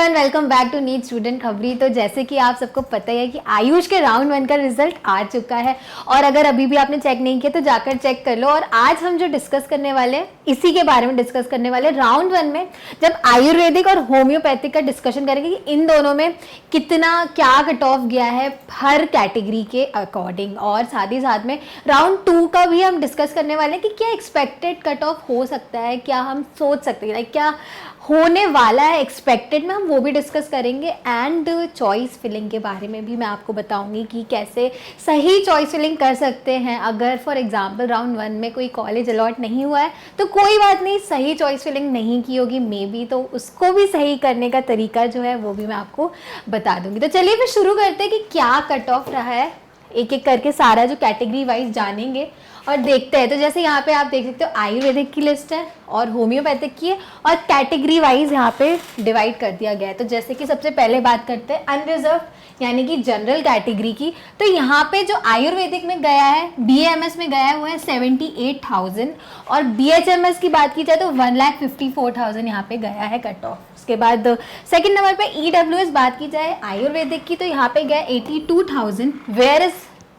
Everyone, welcome back to NEET student Khabri. तो जैसे कि आप सबको पता ही है कि आयुष के राउंड 1 का रिजल्ट आ चुका है और अगर अभी भी आपने चेक नहीं किया तो जाकर चेक कर लो। और आज हम जो डिस्कस करने वाले हैं इसी के बारे में डिस्कस करने वाले। राउंड 1 में जब आयुर्वेदिक और होम्योपैथिक का डिस्कशन करेंगे कि इन दोनों में कितना क्या कट ऑफ गया है हर कैटेगरी के अकॉर्डिंग, और साथ ही साथ में राउंड 2 का भी हम डिस्कस करने वाले हैं कि क्या एक्सपेक्टेड कट ऑफ हो सकता है, क्या हम सोच सकते हैं, क्या होने वाला है एक्सपेक्टेड में, हम वो भी डिस्कस करेंगे। एंड चॉइस फिलिंग के बारे में भी मैं आपको बताऊंगी कि कैसे सही चॉइस फिलिंग कर सकते हैं। अगर फॉर एग्जांपल राउंड 1 में कोई कॉलेज अलॉट नहीं हुआ है तो कोई बात नहीं, सही चॉइस फिलिंग नहीं की होगी मे बी, तो उसको भी सही करने का तरीका जो है वो भी मैं आपको बता दूंगी। तो चलिए फिर शुरू करते हैं कि क्या कट ऑफ रहा है, एक एक करके सारा जो कैटेगरी वाइज जानेंगे और देखते हैं। तो जैसे यहाँ पे आप देख सकते हो आयुर्वेदिक की लिस्ट है और होम्योपैथिक की है और कैटेगरी वाइज यहाँ पे डिवाइड कर दिया गया है। तो जैसे कि सबसे पहले बात करते हैं अनरिजर्व यानी कि जनरल कैटेगरी की। तो यहाँ पे जो आयुर्वेदिक में गया है, BAMS में गया हुआ है 78,000 और BHMS की बात की जाए तो 1,54,000 यहाँ पे गया है कट ऑफ। उसके बाद सेकंड नंबर पे EWS बात की जाए आयुर्वेदिक की तो यहाँ पे गया 82,000, वेयर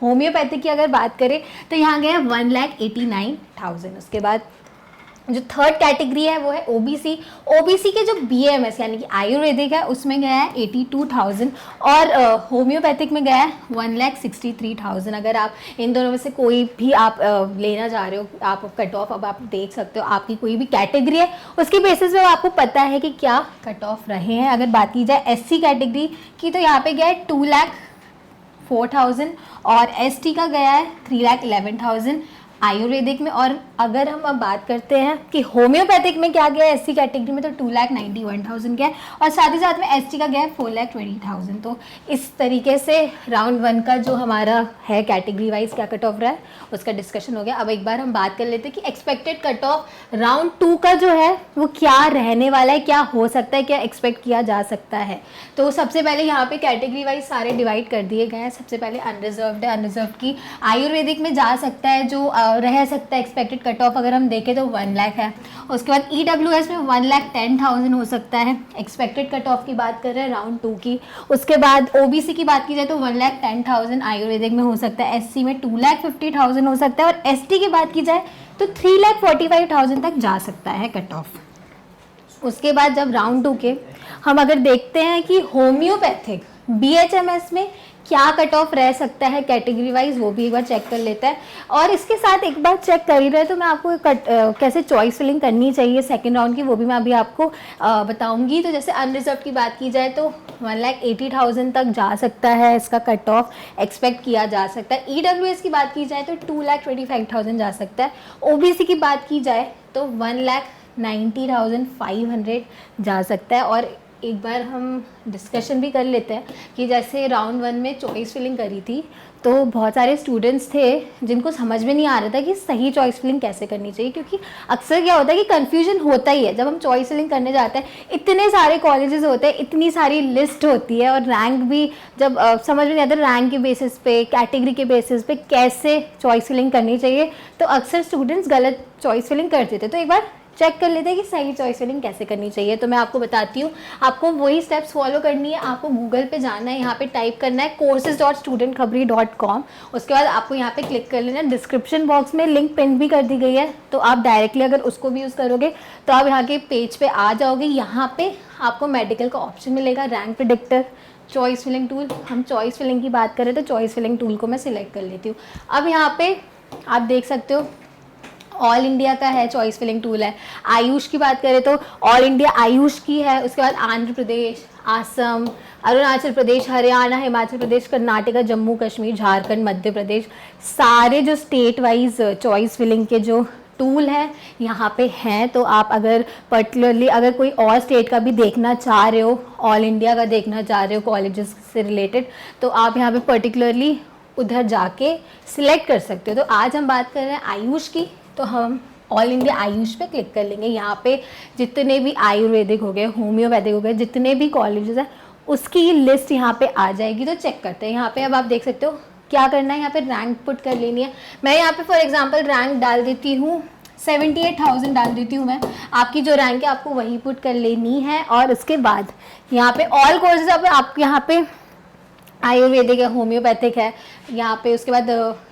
होम्योपैथिक की अगर बात करें तो यहाँ गया 1,89,000। उसके बाद जो थर्ड कैटेगरी है वो है ओबीसी के जो BAMS यानी कि आयुर्वेदिक है उसमें गया है 82,000 और होम्योपैथिक में गया है 1,63,000। अगर आप इन दोनों में से कोई भी आप लेना चाह रहे हो, आप कट ऑफ अब आप देख सकते हो, आपकी कोई भी कैटेगरी है उसकी बेसिस पे आपको पता है कि क्या कट ऑफ रहे हैं। अगर बात की जाए SC कैटेगरी की तो यहाँ पे गया है 2,04,000 और ST का गया है 3,11,000 आयुर्वेदिक में। और अगर हम अब बात करते हैं कि होम्योपैथिक में क्या गया है SC कैटेगरी में तो 2,91,000 गया है और साथ ही साथ में ST का गया है 4,20,000। तो इस तरीके से राउंड 1 का जो हमारा है कैटेगरी वाइज क्या कट ऑफ रहा है उसका डिस्कशन हो गया। अब एक बार हम बात कर लेते हैं कि एक्सपेक्टेड कट ऑफ राउंड 2 का जो है वो क्या रहने वाला है, क्या हो सकता है, क्या एक्सपेक्ट किया जा सकता है। तो सबसे पहले यहाँ पे कैटेगरी वाइज सारे डिवाइड कर दिए गए हैं। सबसे पहले अनरिजर्व्ड है, अनरिजर्व की आयुर्वेदिक में जा सकता है जो रह सकता है एक्सपेक्टेड कट ऑफ अगर हम देखें तो 1 लाख है। उसके बाद EWS में 1,10,000 हो सकता है, एक्सपेक्टेड कट ऑफ की बात कर रहे हैं राउंड 2 की। उसके बाद OBC की बात की जाए तो 1,10,000 आयुर्वेदिक में हो सकता है, SC में 2,50,000 हो सकता है और ST की बात की जाए तो 3,45,000 तक जा सकता है कट ऑफ। उसके बाद जब राउंड 2 के हम अगर देखते हैं कि होम्योपैथिक BHMS में क्या कट ऑफ रह सकता है कैटेगरी वाइज, वो भी एक बार चेक कर लेता है। और इसके साथ एक बार चेक कर ही रहे तो मैं आपको कैसे चॉइस फिलिंग करनी चाहिए सेकंड राउंड की वो भी मैं अभी आपको बताऊंगी। तो जैसे अनरिजर्व की बात की जाए तो 1,80,000 तक जा सकता है, इसका कट ऑफ एक्सपेक्ट किया जा सकता है। EWS की बात की जाए तो 2,25,000 जा सकता है। OBC की बात की जाए तो 1,90,500 जा सकता है। और एक बार हम डिस्कशन भी कर लेते हैं कि जैसे राउंड 1 में चॉइस फिलिंग करी थी तो बहुत सारे स्टूडेंट्स थे जिनको समझ में नहीं आ रहा था कि सही चॉइस फिलिंग कैसे करनी चाहिए, क्योंकि अक्सर क्या होता है कि कन्फ्यूजन होता ही है जब हम चॉइस फिलिंग करने जाते हैं। इतने सारे कॉलेजेस होते हैं, इतनी सारी लिस्ट होती है और रैंक भी जब समझ में नहीं आता रैंक के बेसिस पे, कैटेगरी के बेसिस पे कैसे चॉइस फिलिंग करनी चाहिए तो अक्सर स्टूडेंट्स गलत चॉइस फिलिंग करते थे। तो एक बार चेक कर लेते हैं कि सही चॉइस फिलिंग कैसे करनी चाहिए। तो मैं आपको बताती हूँ, आपको वही स्टेप्स फॉलो करनी है। आपको गूगल पे जाना है, यहाँ पे टाइप करना है courses.studentkhabri.com। उसके बाद आपको यहाँ पे क्लिक कर लेना है। डिस्क्रिप्शन बॉक्स में लिंक पिन भी कर दी गई है तो आप डायरेक्टली अगर उसको भी यूज़ करोगे तो आप यहाँ के पेज पे आ जाओगे। यहाँ पे आपको मेडिकल का ऑप्शन मिलेगा, rank predictor, choice filling tool. हम चॉइस फिलिंग की बात करें तो चॉइस फिलिंग टूल को मैं सिलेक्ट कर लेती हूँ। अब यहाँ पे आप देख सकते हो ऑल इंडिया का है, चॉइस फिलिंग टूल है। आयुष की बात करें तो ऑल इंडिया आयुष की है। उसके बाद आंध्र प्रदेश, आसम, अरुणाचल प्रदेश, हरियाणा, हिमाचल प्रदेश, कर्नाटका, जम्मू कश्मीर, झारखंड, मध्य प्रदेश, सारे जो स्टेट वाइज चॉइस फिलिंग के जो टूल है यहाँ पे हैं। तो आप अगर पर्टिकुलरली अगर कोई और स्टेट का भी देखना चाह रहे हो, ऑल इंडिया का देखना चाह रहे हो कॉलेजेस से रिलेटेड, तो आप यहाँ पे पर्टिकुलरली उधर जाके सिलेक्ट कर सकते हो। तो आज हम बात कर रहे हैं आयुष की, तो हम ऑल इंडिया आयुष पे क्लिक कर लेंगे। यहाँ पे जितने भी आयुर्वेदिक हो गए, होम्योपैथिक हो गए, जितने भी कॉलेजेस हैं उसकी लिस्ट यहाँ पे आ जाएगी। तो चेक करते हैं। यहाँ पे अब आप देख सकते हो क्या करना है, यहाँ पे रैंक पुट कर लेनी है। मैं यहाँ पे फॉर एग्जांपल रैंक डाल देती हूँ 78,000 डाल देती हूँ मैं। आपकी जो रैंक है आपको वही पुट कर लेनी है। और उसके बाद यहाँ पे ऑल कोर्सेज आप यहाँ पे आयुर्वेदिक है, होम्योपैथिक है यहाँ पे, उसके बाद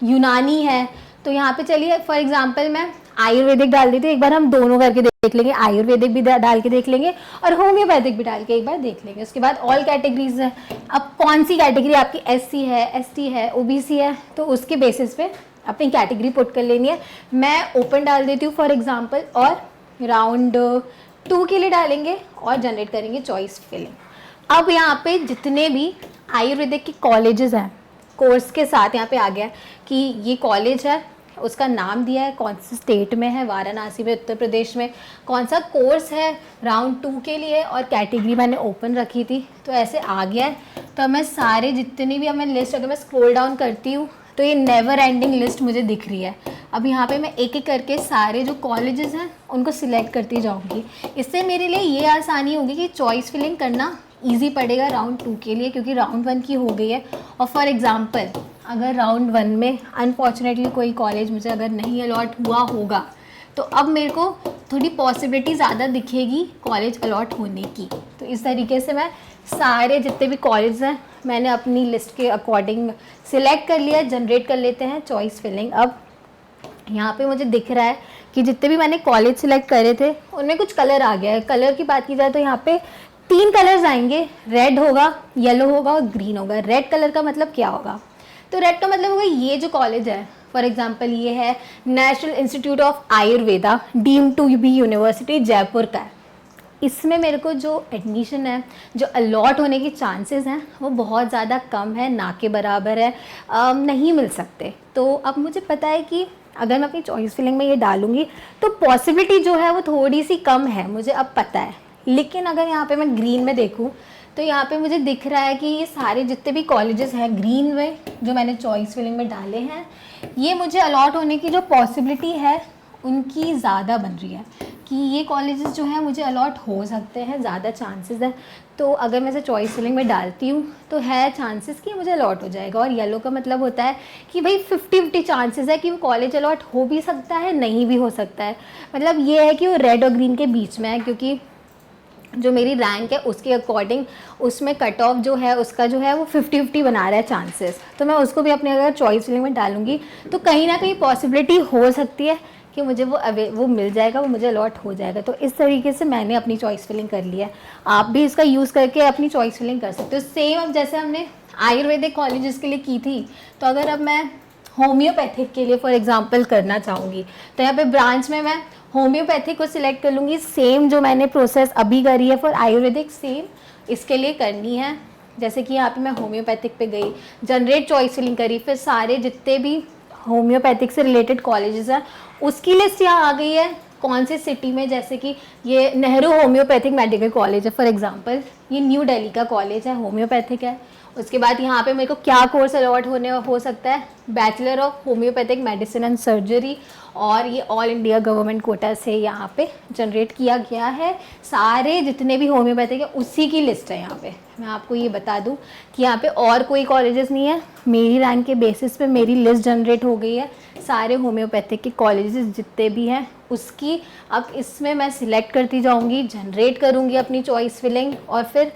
यूनानी है। तो यहाँ पे चलिए फॉर एग्जांपल मैं आयुर्वेदिक डाल देती हूँ, एक बार हम दोनों करके देख लेंगे, आयुर्वेदिक भी डाल के देख लेंगे और होम्योपैथिक भी डाल के एक बार देख लेंगे। उसके बाद ऑल कैटेगरीज है, अब कौन सी कैटेगरी आपकी SC है, ST है, OBC है, तो उसके बेसिस पे अपनी कैटेगरी पुट कर लेनी है। मैं ओपन डाल देती हूँ फॉर एग्जाम्पल, और राउंड 2 के लिए डालेंगे और जनरेट करेंगे चॉइस फिलिंग। अब यहाँ पे जितने भी आयुर्वेदिक के कॉलेजेस हैं, कोर्स के साथ यहाँ पे आ गया कि ये कॉलेज है, उसका नाम दिया है, कौन से स्टेट में है, वाराणसी में, उत्तर प्रदेश में, कौन सा कोर्स है राउंड 2 के लिए, और कैटेगरी मैंने ओपन रखी थी तो ऐसे आ गया है। तो मैं सारे जितनी भी मैं लिस्ट, अगर मैं स्क्रॉल डाउन करती हूँ तो ये नेवर एंडिंग लिस्ट मुझे दिख रही है। अब यहाँ पे मैं एक एक करके सारे जो कॉलेजेस हैं उनको सिलेक्ट करती जाऊँगी। इससे मेरे लिए ये आसानी होगी कि चॉइस फिलिंग करना ईजी पड़ेगा राउंड 2 के लिए, क्योंकि राउंड 1 की हो गई है। और फॉर एग्जांपल अगर राउंड 1 में अनफॉर्चुनेटली कोई कॉलेज मुझे अगर नहीं अलॉट हुआ होगा तो अब मेरे को थोड़ी पॉसिबिलिटी ज़्यादा दिखेगी कॉलेज अलॉट होने की। तो इस तरीके से मैं सारे जितने भी कॉलेज हैं मैंने अपनी लिस्ट के अकॉर्डिंग सिलेक्ट कर लिया। जनरेट कर लेते हैं चॉइस फिलिंग। अब यहाँ पे मुझे दिख रहा है कि जितने भी मैंने कॉलेज सिलेक्ट करे थे उनमें कुछ कलर आ गया है। कलर की बात की जाए तो यहाँ पे 3 कलर्स आएंगे, रेड होगा, येलो होगा और ग्रीन होगा। रेड कलर का मतलब क्या होगा? तो रेड का मतलब होगा ये जो कॉलेज है, फॉर एग्जांपल ये है national institute of Ayurveda, deemed to be university, Jaipur का है। इसमें मेरे को जो एडमिशन है, जो अलॉट होने की चांसेस हैं वो बहुत ज़्यादा कम है, ना के बराबर है, नहीं मिल सकते। तो अब मुझे पता है कि अगर मैं अपनी चॉइस फिलिंग में ये डालूंगी तो पॉसिबिलिटी जो है वो थोड़ी सी कम है, मुझे अब पता है। लेकिन अगर यहाँ पे मैं ग्रीन में देखूँ तो यहाँ पे मुझे दिख रहा है कि ये सारे जितने भी कॉलेजेस हैं ग्रीन में जो मैंने चॉइस फिलिंग में डाले हैं, ये मुझे अलॉट होने की जो पॉसिबिलिटी है उनकी ज़्यादा बन रही है कि ये कॉलेजेस जो हैं मुझे अलॉट हो सकते हैं, ज़्यादा चांसेस है। तो अगर मैं इसे चॉइस फिलिंग में डालती हूँ तो है चांसेस कि मुझे अलॉट हो जाएगा। और येलो का मतलब होता है कि भाई 50-50 चांसेस है कि वो कॉलेज अलॉट हो भी सकता है, नहीं भी हो सकता है। मतलब ये है कि वो रेड और ग्रीन के बीच में है, क्योंकि जो मेरी रैंक है उसके अकॉर्डिंग उसमें कट ऑफ जो है उसका जो है वो 50-50 बना रहा है चांसेस। तो मैं उसको भी अपने अगर चॉइस फिलिंग में डालूंगी तो कहीं ना कहीं पॉसिबिलिटी हो सकती है कि मुझे वो मिल जाएगा, वो मुझे अलॉट हो जाएगा। तो इस तरीके से मैंने अपनी चॉइस फिलिंग कर लिया है। आप भी इसका यूज़ करके अपनी चॉइस फिलिंग कर सकते हो। सेम अब जैसे हमने आयुर्वेदिक कॉलेजेस के लिए की थी, तो अगर अब मैं होम्योपैथिक के लिए फॉर एग्जांपल करना चाहूँगी तो यहाँ पे ब्रांच में मैं होम्योपैथिक को सिलेक्ट कर लूँगी। सेम जो मैंने प्रोसेस अभी करी है फॉर आयुर्वेदिक, सेम इसके लिए करनी है। जैसे कि यहाँ पे मैं होम्योपैथिक पे गई, जनरेट चॉइस फिलिंग करी, फिर सारे जितने भी होम्योपैथिक से रिलेटेड कॉलेजेस हैं उसकी लिस्ट यहाँ आ गई है कौन से सिटी में। जैसे कि ये नेहरू होम्योपैथिक मेडिकल कॉलेज है फॉर एग्जांपल, ये न्यू दिल्ली का कॉलेज है, होम्योपैथिक है। उसके बाद यहाँ पे मेरे को क्या कोर्स अलॉट हो सकता है, bachelor of homeopathic medicine and surgery, और ये ऑल इंडिया गवर्नमेंट कोटा से यहाँ पे जनरेट किया गया है। सारे जितने भी होम्योपैथिक है उसी की लिस्ट है यहाँ पे। मैं आपको ये बता दूँ कि यहाँ पे और कोई कॉलेजेस नहीं है, मेरी रैंक के बेसिस पे मेरी लिस्ट जनरेट हो गई है सारे होम्योपैथिक के कॉलेजेस जितने भी हैं उसकी। अब इसमें मैं सिलेक्ट करती जाऊँगी, जनरेट करूँगी अपनी चॉइस फिलिंग, और फिर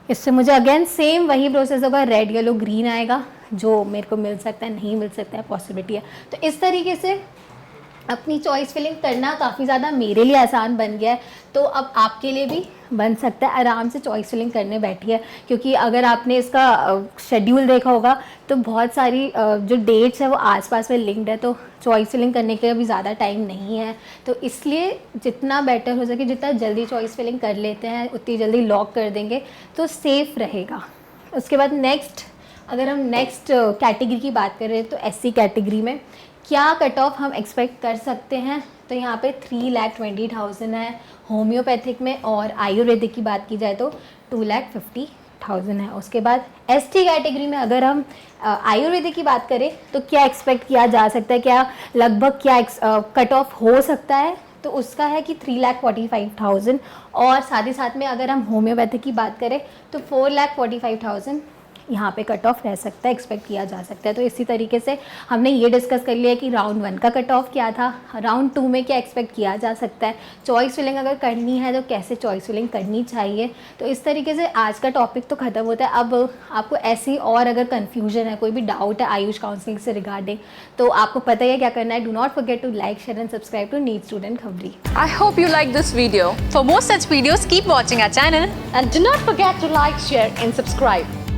इससे मुझे अगेन सेम वही प्रोसेस होगा, रेड येलो ग्रीन आएगा, जो मेरे को मिल सकता है, नहीं मिल सकता है, पॉसिबिलिटी है। तो इस तरीके से अपनी चॉइस फिलिंग करना काफ़ी ज़्यादा मेरे लिए आसान बन गया है। तो अब आपके लिए भी बन सकता है, आराम से चॉइस फिलिंग करने बैठिए। क्योंकि अगर आपने इसका शेड्यूल देखा होगा तो बहुत सारी जो डेट्स है वो आसपास में लिंक्ड है, तो चॉइस फिलिंग करने के लिए भी ज़्यादा टाइम नहीं है। तो इसलिए जितना बेटर हो सके, जितना जल्दी चॉइस फिलिंग कर लेते हैं उतनी जल्दी लॉक कर देंगे तो सेफ़ रहेगा। उसके बाद नेक्स्ट, अगर हम नेक्स्ट कैटेगरी की बात करें तो SC कैटेगरी में क्या कट ऑफ हम एक्सपेक्ट कर सकते हैं, तो यहाँ पे 3,20,000 है होम्योपैथिक में, और आयुर्वेदिक की बात की जाए तो 2,50,000 है। उसके बाद ST कैटेगरी में अगर हम आयुर्वेदिक की बात करें तो क्या एक्सपेक्ट किया जा सकता है, क्या लगभग क्या कट ऑफ हो सकता है, तो उसका है कि 3,45,000। और साथ ही साथ में अगर हम होम्योपैथिक की बात करें तो 4,45,000 यहाँ पे कट ऑफ रह सकता है, एक्सपेक्ट किया जा सकता है। तो इसी तरीके से हमने ये डिस्कस कर लिया कि राउंड 1 का कट ऑफ क्या था, राउंड 2 में क्या एक्सपेक्ट किया जा सकता है, चॉइस फिलिंग अगर करनी है तो कैसे चॉइस फिलिंग करनी चाहिए। तो इस तरीके से आज का टॉपिक तो ख़त्म होता है। अब आपको ऐसी और अगर कन्फ्यूजन है, कोई भी डाउट है आयुष काउंसलिंग से रिगार्डिंग, तो आपको पता ही है क्या करना है। Do not forget to like, share and subscribe to NEET student Khabri. I hope you like this video. For more such videos, keep watching our channel. And do not forget to like, share and subscribe.